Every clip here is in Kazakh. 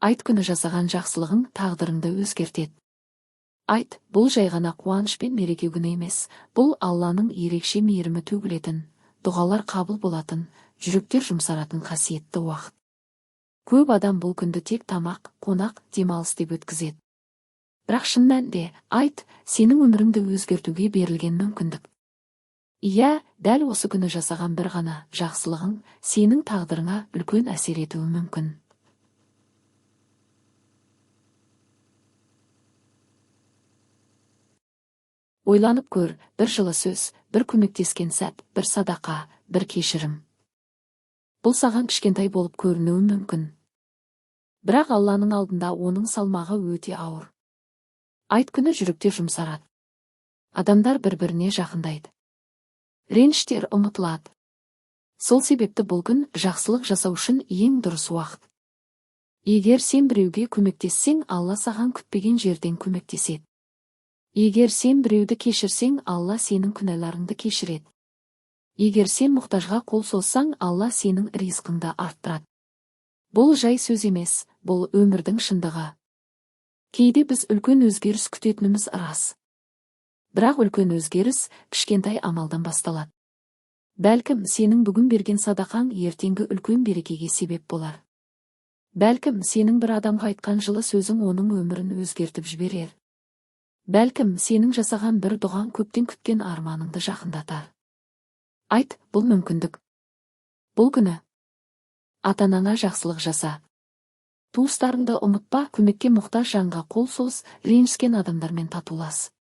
Айт күні жасаған жақсылығың тағдырыңды өзгертеді. Айт, бұл жай ғана қуаныш пен мереке күні емес, бұл Алланың ерекше мейірімі төгілетін, дұғалар қабыл болатын, жүректер жұмсаратын қасиетті уақыт. Көп адам бұл күнді тек тамақ, қонақ, демалыс деп өткізеді. Бірақ шын мәнінде, айт, сенің өміріңді өзгертуге берілген мүмкіндік. Иә, дәл осы күні жасаған бір ғана жақсылығың сенің тағдырыңа үлкен әсер етуі мүмкін. Ойланып көр, бір жылы сөз, бір көмектескен сәт, бір садақа, бір кешірім. Бұл саған кішкентай болып көрінуі мүмкін. Бірақ Алланың алдында оның салмағы өте ауыр. Айт күні жүректер жұмсарады. Адамдар бір-біріне жақындайды. Реніштер ұмытылады. Сол себепті бұл күн жақсылық жасау үшін ең дұрыс уақыт. Егер сен біреуге көмектессең, Алла саған күтпеген жерден көмектеседі. Егер сен біреуді кешірсең, Алла сенің күнәларыңды кешіреді. Егер сен мұқтажға қол созсаң, Алла сенің ризқыңды арттырады. Бұл жай сөз емес, бұл өмірдің шындығы. Кейде біз үлкен өзгеріс күтетініміз рас. Бірақ үлкен өзгеріс кішкентай амалдан басталады. Бәлкім сенің бүгін берген садақаң ертеңгі үлкен берекеге себеп болар. Бәлкім сенің бір адамға айтқан жылы сөзің оның өмірін өзгертіп жіберер. Бәлкім сенің жасаған бір дұғаң көптен күткен арманыңды жақындатар. Айт, бұл мүмкіндік. Бұл күні ата-анаңа жақсылық жаса. Туыстарыңды ұмытпа, көмекке мұқтаж жанға қол соз, ренжіскен адамдармен татулас.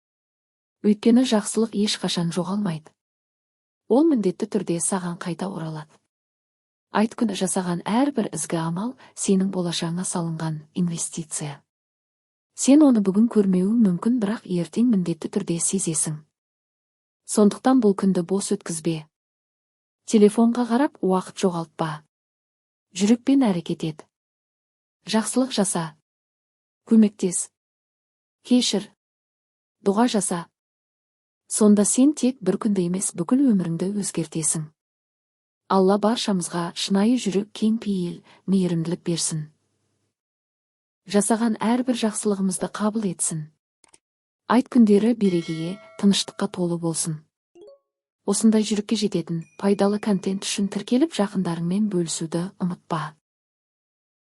Өйткені жақсылық ешқашан жоғалмайды. Ол міндетті түрде саған қайта оралады. Айт күні жасаған әрбір ізгі амал сенің болашағыңа салынған инвестиция. Сен оны бүгін көрмеуің мүмкін, бірақ ертең міндетті түрде сезесің. Сондықтан бұл күнді бос өткізбе. Телефонға қарап уақыт жоғалтпа. Жүрекпен әрекет ет. Жақсылық жаса. Көмектес. Кешір. Дұға жаса. Сонда сен тек бір күнді емес, бүкіл өміріңді өзгертесің. Алла баршамызға шынайы жүрек, кең пейіл, мейірімділік берсін. Жасаған әрбір жақсылығымызды қабыл етсін. Айт күндері берекеге, тыныштыққа толы болсын. Осындай жүрекке жететін пайдалы контент үшін тіркеліп жақындарыңмен бөлісуді ұмытпа.